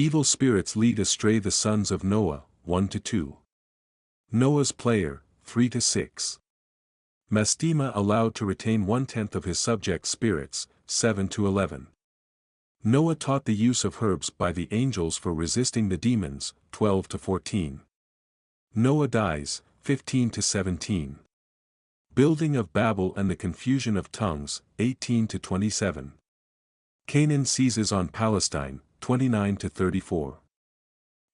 Evil spirits lead astray the sons of Noah, 1-2. Noah's player, 3-6. Mastema allowed to retain 1/10 of his subject spirits, 7-11. Noah taught the use of herbs by the angels for resisting the demons, 12-14. Noah dies, 15-17. Building of Babel and the confusion of tongues, 18-27. Canaan seizes on Palestine, 29-34.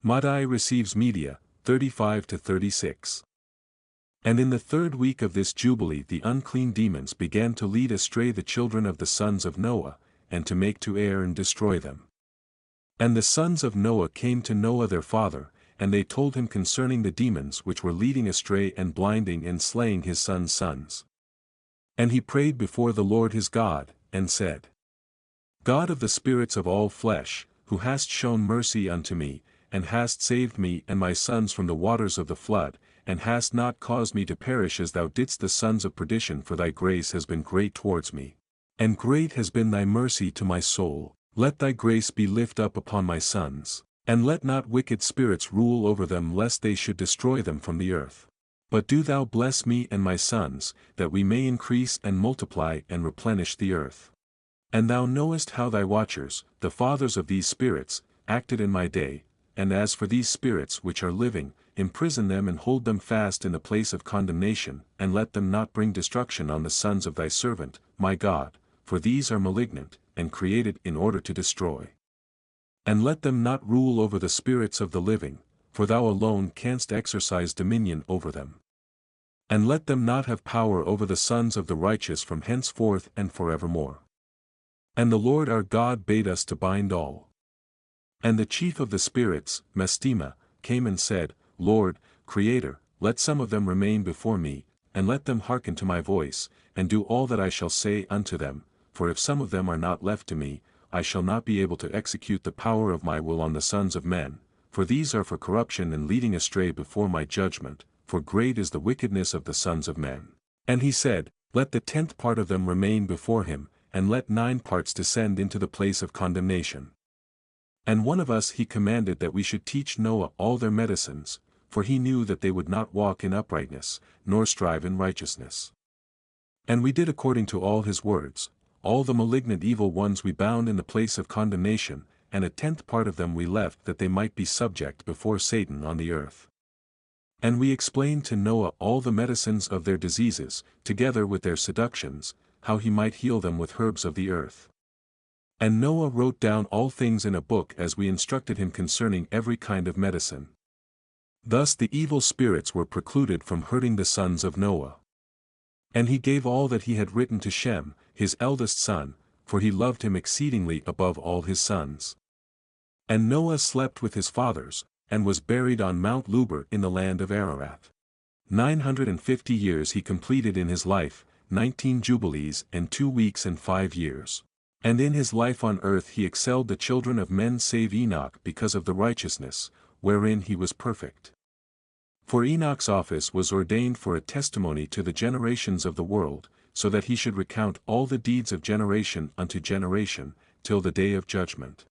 Madai receives Media, 35-36. And in the 3rd week of this Jubilee the unclean demons began to lead astray the children of the sons of Noah, and to make to err and destroy them. And the sons of Noah came to Noah their father, and they told him concerning the demons which were leading astray and blinding and slaying his sons' sons. And he prayed before the Lord his God, and said, God of the spirits of all flesh, who hast shown mercy unto me, and hast saved me and my sons from the waters of the flood, and hast not caused me to perish as thou didst the sons of perdition, for thy grace has been great towards me. And great has been thy mercy to my soul, let thy grace be lift up upon my sons, and let not wicked spirits rule over them lest they should destroy them from the earth. But do thou bless me and my sons, that we may increase and multiply and replenish the earth. And thou knowest how thy watchers, the fathers of these spirits, acted in my day, and as for these spirits which are living, imprison them and hold them fast in the place of condemnation, and let them not bring destruction on the sons of thy servant, my God, for these are malignant, and created in order to destroy. And let them not rule over the spirits of the living, for thou alone canst exercise dominion over them. And let them not have power over the sons of the righteous from henceforth and forevermore. And the Lord our God bade us to bind all. And the chief of the spirits, Mastema, came and said, Lord, Creator, let some of them remain before me, and let them hearken to my voice, and do all that I shall say unto them, for if some of them are not left to me, I shall not be able to execute the power of my will on the sons of men, for these are for corruption and leading astray before my judgment, for great is the wickedness of the sons of men. And he said, Let the 10th part of them remain before him, and let 9 parts descend into the place of condemnation. And one of us he commanded that we should teach Noah all their medicines, for he knew that they would not walk in uprightness, nor strive in righteousness. And we did according to all his words. All the malignant evil ones we bound in the place of condemnation, and a 10th part of them we left that they might be subject before Satan on the earth. And we explained to Noah all the medicines of their diseases, together with their seductions, how he might heal them with herbs of the earth. And Noah wrote down all things in a book as we instructed him concerning every kind of medicine. Thus the evil spirits were precluded from hurting the sons of Noah. And he gave all that he had written to Shem, his eldest son, for he loved him exceedingly above all his sons. And Noah slept with his fathers, and was buried on Mount Luber in the land of Ararat. 950 years he completed in his life, 19 jubilees and 2 weeks and 5 years. And in his life on earth he excelled the children of men save Enoch because of the righteousness, wherein he was perfect. For Enoch's office was ordained for a testimony to the generations of the world, so that he should recount all the deeds of generation unto generation, till the day of judgment.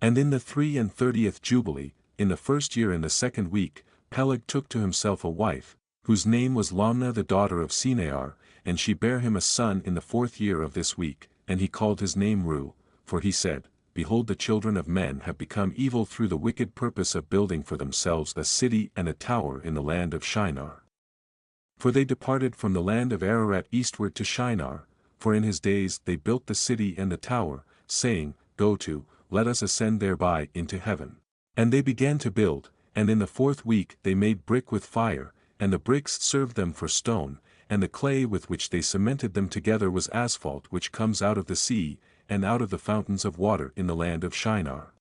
And in the 33rd Jubilee, in the 1st year in the 2nd week, Peleg took to himself a wife, whose name was Lamna the daughter of Sinear, and she bare him a son in the 4th year of this week, and he called his name Ru, for he said, Behold, the children of men have become evil through the wicked purpose of building for themselves a city and a tower in the land of Shinar. For they departed from the land of Ararat eastward to Shinar, for in his days they built the city and the tower, saying, Go to, let us ascend thereby into heaven. And they began to build, and in the 4th week they made brick with fire, and the bricks served them for stone, and the clay with which they cemented them together was asphalt which comes out of the sea, and out of the fountains of water in the land of Shinar.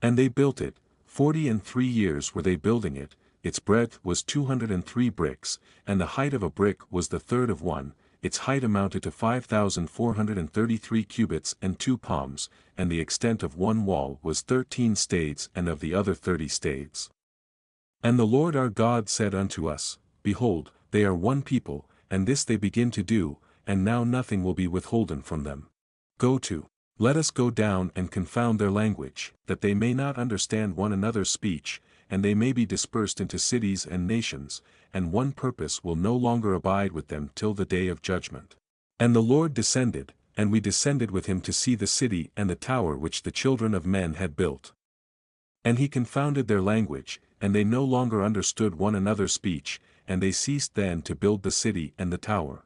And they built it, 43 years were they building it, its breadth was 203 bricks, and the height of a brick was the third of one, its height amounted to 5,433 cubits and 2 palms, and the extent of one wall was 13 stades and of the other 30 stades. And the Lord our God said unto us, Behold, they are one people, and this they begin to do, and now nothing will be withholden from them. Go to. Let us go down and confound their language, that they may not understand one another's speech, and they may be dispersed into cities and nations, and one purpose will no longer abide with them till the day of judgment. And the Lord descended, and we descended with him to see the city and the tower which the children of men had built. And he confounded their language, and they no longer understood one another's speech, and they ceased then to build the city and the tower.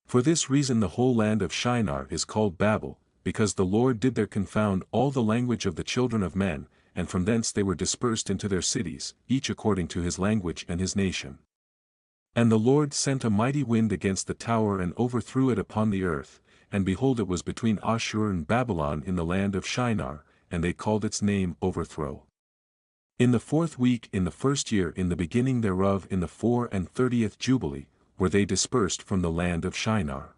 For this reason the whole land of Shinar is called Babel, because the Lord did there confound all the language of the children of men, and from thence they were dispersed into their cities, each according to his language and his nation. And the Lord sent a mighty wind against the tower and overthrew it upon the earth, and behold it was between Ashur and Babylon in the land of Shinar, and they called its name Overthrow. In the 4th week in the 1st year in the beginning thereof in the 34th Jubilee, were they dispersed from the land of Shinar.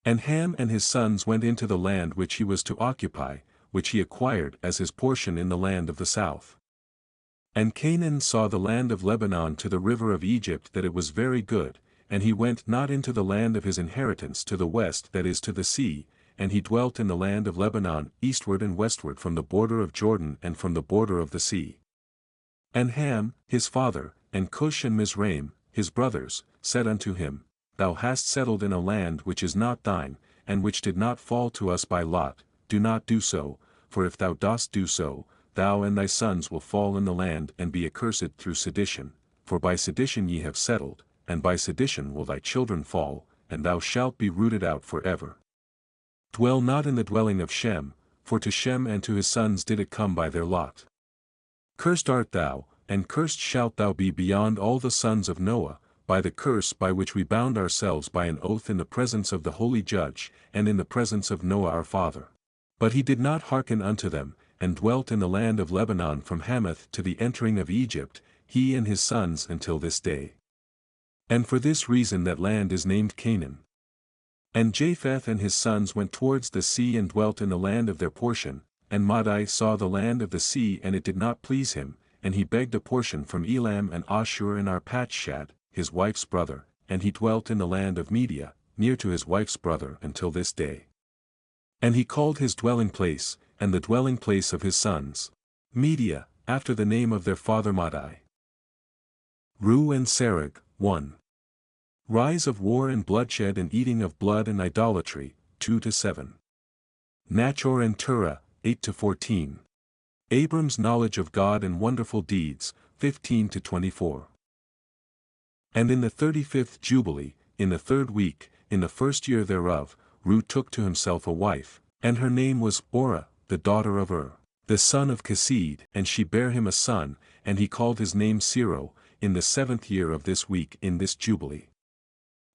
And Ham and his sons went into the land which he was to occupy, which he acquired as his portion in the land of the south. And Canaan saw the land of Lebanon to the river of Egypt that it was very good, and he went not into the land of his inheritance to the west that is to the sea, and he dwelt in the land of Lebanon eastward and westward from the border of Jordan and from the border of the sea. And Ham, his father, and Cush and Mizraim, his brothers, said unto him, Thou hast settled in a land which is not thine, and which did not fall to us by lot, do not do so, for if thou dost do so, thou and thy sons will fall in the land and be accursed through sedition, for by sedition ye have settled, and by sedition will thy children fall, and thou shalt be rooted out for ever. Dwell not in the dwelling of Shem, for to Shem and to his sons did it come by their lot. Cursed art thou, and cursed shalt thou be beyond all the sons of Noah, by the curse by which we bound ourselves by an oath in the presence of the holy judge, and in the presence of Noah our father. But he did not hearken unto them, and dwelt in the land of Lebanon from Hamath to the entering of Egypt, he and his sons until this day. And for this reason that land is named Canaan. And Japheth and his sons went towards the sea and dwelt in the land of their portion, and Madai saw the land of the sea and it did not please him, and he begged a portion from Elam and Ashur and Arpachshad, his wife's brother, and he dwelt in the land of Media, near to his wife's brother until this day. And he called his dwelling place, and the dwelling place of his sons, Media, after the name of their father Madai. Ru and Serug, 1. Rise of war and bloodshed and eating of blood and idolatry, 2-7. Nachor and Terah, 8-14. Abram's knowledge of God and wonderful deeds, 15-24. And in the 35th Jubilee, in the 3rd week, in the 1st year thereof, Ru took to himself a wife, and her name was Orah, the daughter of the son of Chesid, and she bare him a son, and he called his name Siro, in the 7th year of this week in this Jubilee.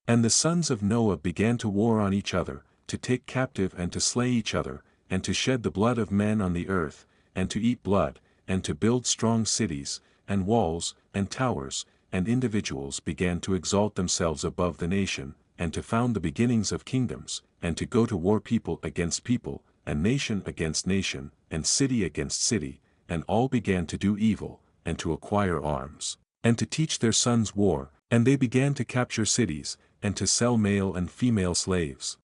And the sons of Noah began to war on each other, to take captive and to slay each other, and to shed the blood of men on the earth, and to eat blood, and to build strong cities, and walls, and towers, and individuals began to exalt themselves above the nation, and to found the beginnings of kingdoms, and to go to war people against people, and nation against nation, and city against city, and all began to do evil, and to acquire arms, and to teach their sons war, and they began to capture cities, and to sell male and female slaves.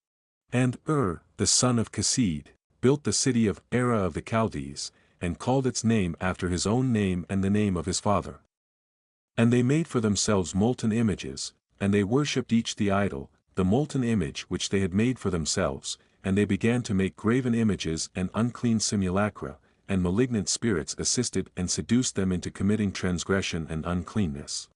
And the son of Chesid, built the city of Era of the Chaldees, and called its name after his own name and the name of his father. And they made for themselves molten images, and they worshipped each the idol, the molten image which they had made for themselves, and they began to make graven images and unclean simulacra, and malignant spirits assisted and seduced them into committing transgression and uncleanness.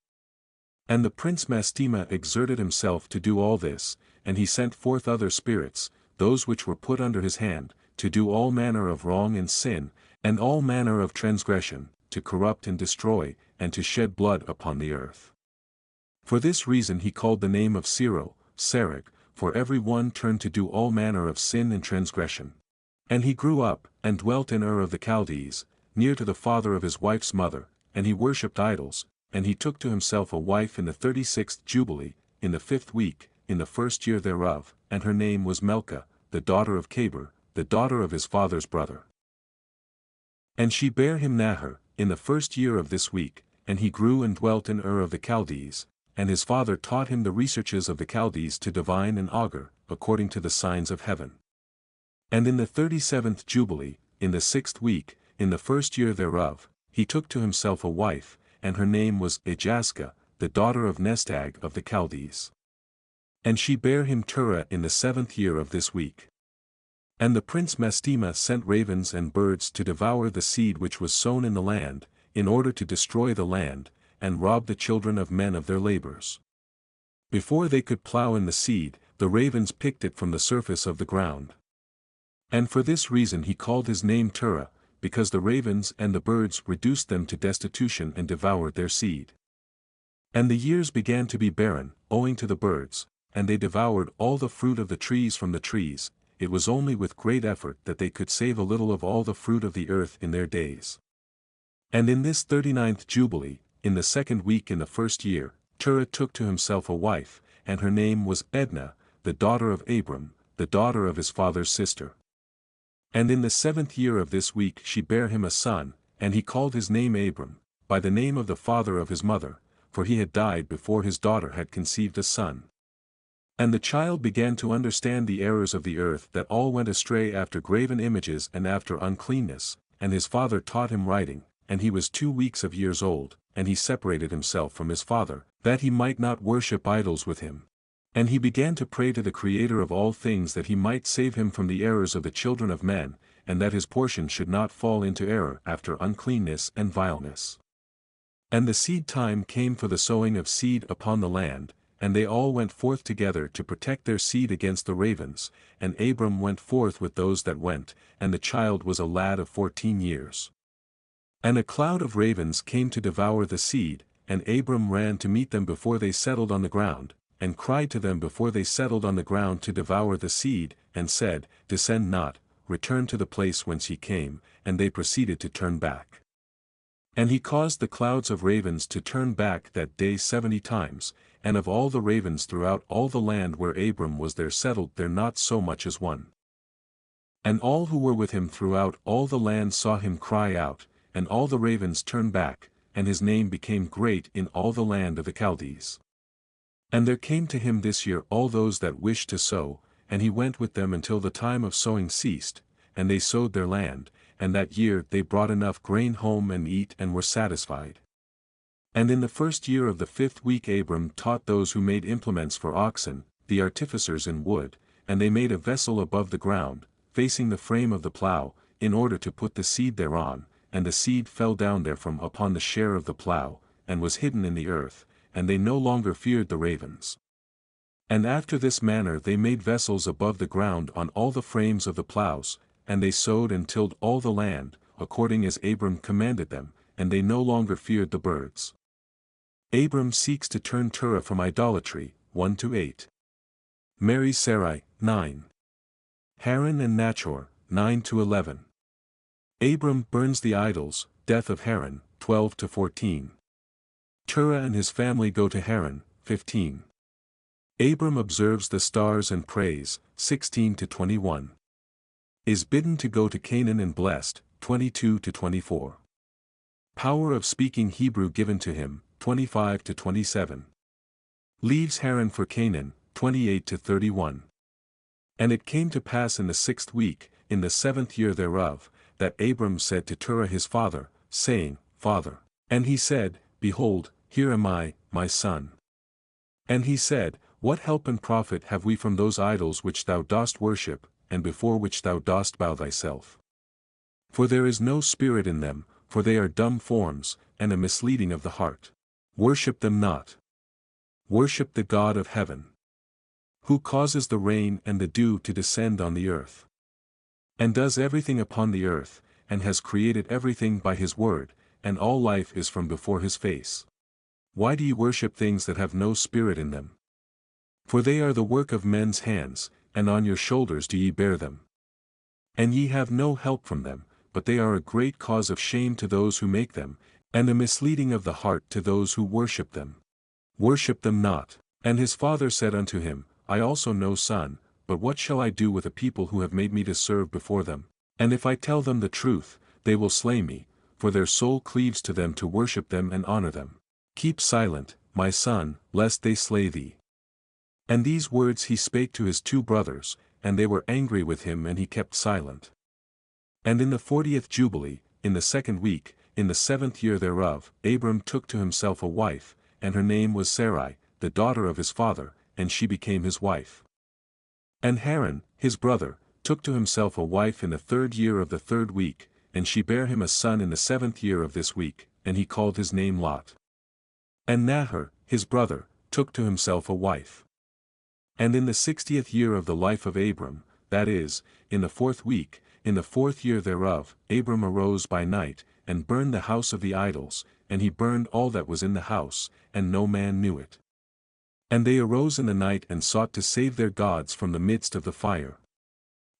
And the prince Mastema exerted himself to do all this, and he sent forth other spirits, those which were put under his hand, to do all manner of wrong and sin, and all manner of transgression, to corrupt and destroy, and to shed blood upon the earth. For this reason he called the name of Siro, Serug, for every one turned to do all manner of sin and transgression. And he grew up, and dwelt in Ur of the Chaldees, near to the father of his wife's mother, and he worshipped idols, and he took to himself a wife in the 36th Jubilee, in the 5th week, in the 1st year thereof, and her name was Melchah, the daughter of Cabir, the daughter of his father's brother. And she bare him Nahor, in the 1st year of this week, and he grew and dwelt in Ur of the Chaldees, and his father taught him the researches of the Chaldees to divine and augur, according to the signs of heaven. And in the 37th Jubilee, in the 6th week, in the 1st year thereof, he took to himself a wife, and her name was Ajaska, the daughter of Nestag of the Chaldees. And she bare him Terah in the 7th year of this week. And the prince Mastema sent ravens and birds to devour the seed which was sown in the land, in order to destroy the land, and rob the children of men of their labors. Before they could plow in the seed, the ravens picked it from the surface of the ground. And for this reason he called his name Terah, because the ravens and the birds reduced them to destitution and devoured their seed. And the years began to be barren, owing to the birds, and they devoured all the fruit of the trees from the trees. It was only with great effort that they could save a little of all the fruit of the earth in their days. And in this 39th Jubilee, in the 2nd week in the 1st year, Terah took to himself a wife, and her name was Edna, the daughter of Abram, the daughter of his father's sister. And in the 7th year of this week she bare him a son, and he called his name Abram, by the name of the father of his mother, for he had died before his daughter had conceived a son. And the child began to understand the errors of the earth, that all went astray after graven images and after uncleanness, and his father taught him writing, and he was 2 weeks of years old, and he separated himself from his father, that he might not worship idols with him. And he began to pray to the Creator of all things that he might save him from the errors of the children of men, and that his portion should not fall into error after uncleanness and vileness. And the seed time came for the sowing of seed upon the land, and they all went forth together to protect their seed against the ravens, and Abram went forth with those that went, and the child was a lad of 14 years. And a cloud of ravens came to devour the seed, and Abram ran to meet them before they settled on the ground, and cried to them before they settled on the ground to devour the seed, and said, Descend not, return to the place whence ye came, and they proceeded to turn back. And he caused the clouds of ravens to turn back that day 70 times, and of all the ravens throughout all the land where Abram was there settled there not so much as one. And all who were with him throughout all the land saw him cry out, and all the ravens turned back, and his name became great in all the land of the Chaldees. And there came to him this year all those that wished to sow, and he went with them until the time of sowing ceased, and they sowed their land, and that year they brought enough grain home and eat and were satisfied. And in the 1st year of the 5th week Abram taught those who made implements for oxen, the artificers in wood, and they made a vessel above the ground, facing the frame of the plough, in order to put the seed thereon, and the seed fell down therefrom upon the share of the plough, and was hidden in the earth, and they no longer feared the ravens. And after this manner they made vessels above the ground on all the frames of the ploughs, and they sowed and tilled all the land, according as Abram commanded them, and they no longer feared the birds. Abram seeks to turn Terah from idolatry, 1-8. Marries Sarai, 9. Haran and Nachor, 9-11. Abram burns the idols, death of Haran, 12-14. Terah and his family go to Haran, 15. Abram observes the stars and prays, 16-21. Is bidden to go to Canaan and blessed, 22-24. Power of speaking Hebrew given to him, 25-27. Leaves Haran for Canaan, 28-31. And it came to pass in the 6th week, in the 7th year thereof, that Abram said to Terah his father, saying, Father. And he said, Behold, here am I, my son. And he said, What help and profit have we from those idols which thou dost worship, and before which thou dost bow thyself? For there is no spirit in them, for they are dumb forms, and a misleading of the heart. Worship them not. Worship the God of heaven, who causes the rain and the dew to descend on the earth, and does everything upon the earth, and has created everything by his word, and all life is from before his face. Why do ye worship things that have no spirit in them? For they are the work of men's hands, and on your shoulders do ye bear them. And ye have no help from them, but they are a great cause of shame to those who make them, and a misleading of the heart to those who worship them. Worship them not. And his father said unto him, I also know, son, but what shall I do with a people who have made me to serve before them? And if I tell them the truth, they will slay me, for their soul cleaves to them to worship them and honor them. Keep silent, my son, lest they slay thee. And these words he spake to his 2 brothers, and they were angry with him and he kept silent. And in the 40th Jubilee, in the 2nd week, in the 7th year thereof, Abram took to himself a wife, and her name was Sarai, the daughter of his father, and she became his wife. And Haran, his brother, took to himself a wife in the 3rd year of the 3rd week, and she bare him a son in the 7th year of this week, and he called his name Lot. And Nahor, his brother, took to himself a wife. And in the 60th year of the life of Abram, that is, in the 4th week, in the 4th year thereof, Abram arose by night, and burned the house of the idols, and he burned all that was in the house, and no man knew it. And they arose in the night and sought to save their gods from the midst of the fire.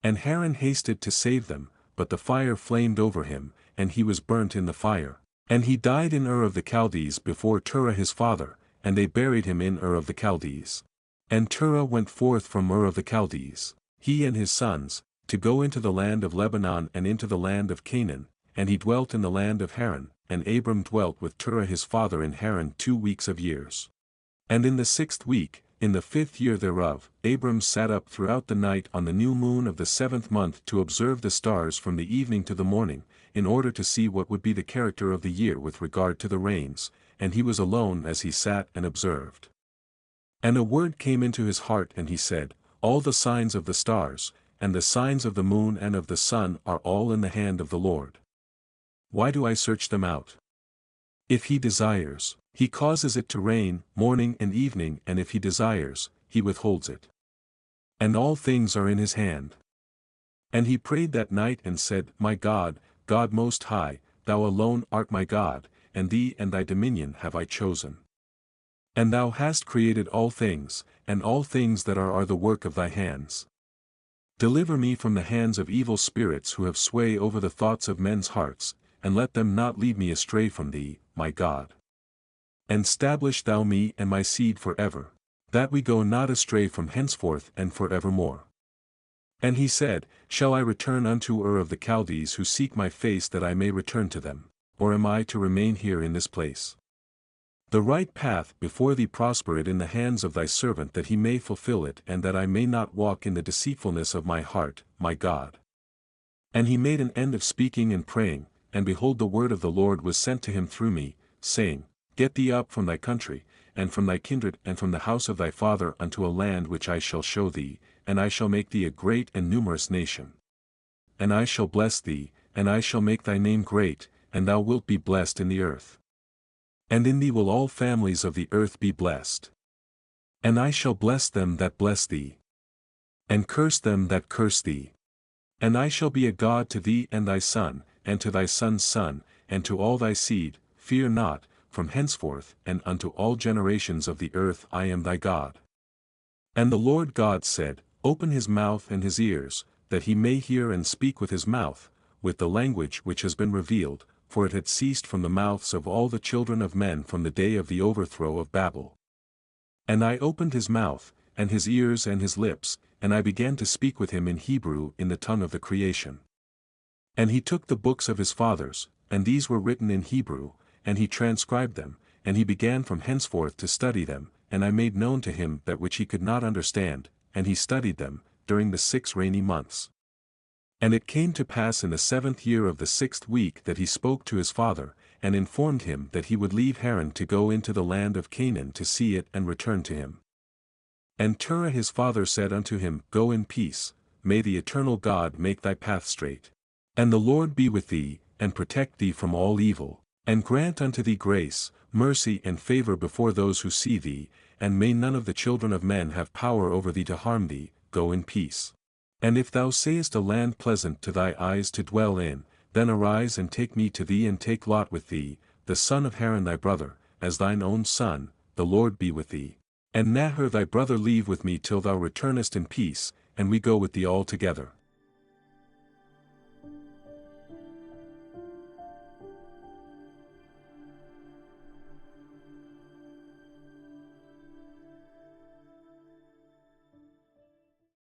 And Haran hasted to save them, but the fire flamed over him, and he was burnt in the fire. And he died in Ur of the Chaldees before Terah his father, and they buried him in Ur of the Chaldees. And Terah went forth from Ur of the Chaldees, he and his sons, to go into the land of Lebanon and into the land of Canaan, and he dwelt in the land of Haran, and Abram dwelt with Terah his father in Haran 2 weeks of years. And in the 6th week, in the 5th year thereof, Abram sat up throughout the night on the new moon of the 7th month to observe the stars from the evening to the morning, in order to see what would be the character of the year with regard to the rains, and he was alone as he sat and observed. And a word came into his heart and he said, All the signs of the stars, and the signs of the moon and of the sun are all in the hand of the Lord. Why do I search them out? If he desires, he causes it to rain, morning and evening, and if he desires, he withholds it. And all things are in his hand. And he prayed that night and said, My God, God most high, thou alone art my God, and thee and thy dominion have I chosen. And thou hast created all things, and all things that are the work of thy hands. Deliver me from the hands of evil spirits who have sway over the thoughts of men's hearts, and let them not lead me astray from thee, my God. And stablish thou me and my seed forever, that we go not astray from henceforth and forevermore. And he said, Shall I return unto Ur of the Chaldees who seek my face that I may return to them, or am I to remain here in this place? The right path before thee prosper it in the hands of thy servant that he may fulfill it and that I may not walk in the deceitfulness of my heart, my God. And he made an end of speaking and praying, and behold the word of the Lord was sent to him through me, saying, Get thee up from thy country, and from thy kindred and from the house of thy father unto a land which I shall show thee, and I shall make thee a great and numerous nation. And I shall bless thee, and I shall make thy name great, and thou wilt be blessed in the earth. And in thee will all families of the earth be blessed. And I shall bless them that bless thee, and curse them that curse thee. And I shall be a God to thee and thy son, and to thy son's son, and to all thy seed. Fear not, from henceforth and unto all generations of the earth I am thy God. And the Lord God said, Open his mouth and his ears, that he may hear and speak with his mouth, with the language which has been revealed, for it had ceased from the mouths of all the children of men from the day of the overthrow of Babel. And I opened his mouth, and his ears and his lips, and I began to speak with him in Hebrew in the tongue of the creation. And he took the books of his fathers, and these were written in Hebrew, and he transcribed them, and he began from henceforth to study them, and I made known to him that which he could not understand, and he studied them, during the 6 rainy months. And it came to pass in the 7th year of the 6th week that he spoke to his father, and informed him that he would leave Haran to go into the land of Canaan to see it and return to him. And Terah his father said unto him, Go in peace, may the eternal God make thy path straight. And the Lord be with thee, and protect thee from all evil, and grant unto thee grace, mercy and favor before those who see thee, and may none of the children of men have power over thee to harm thee. Go in peace. And if thou sayest a land pleasant to thy eyes to dwell in, then arise and take me to thee and take Lot with thee, the son of Haran thy brother, as thine own son. The Lord be with thee. And Nahor thy brother leave with me till thou returnest in peace, and we go with thee all together.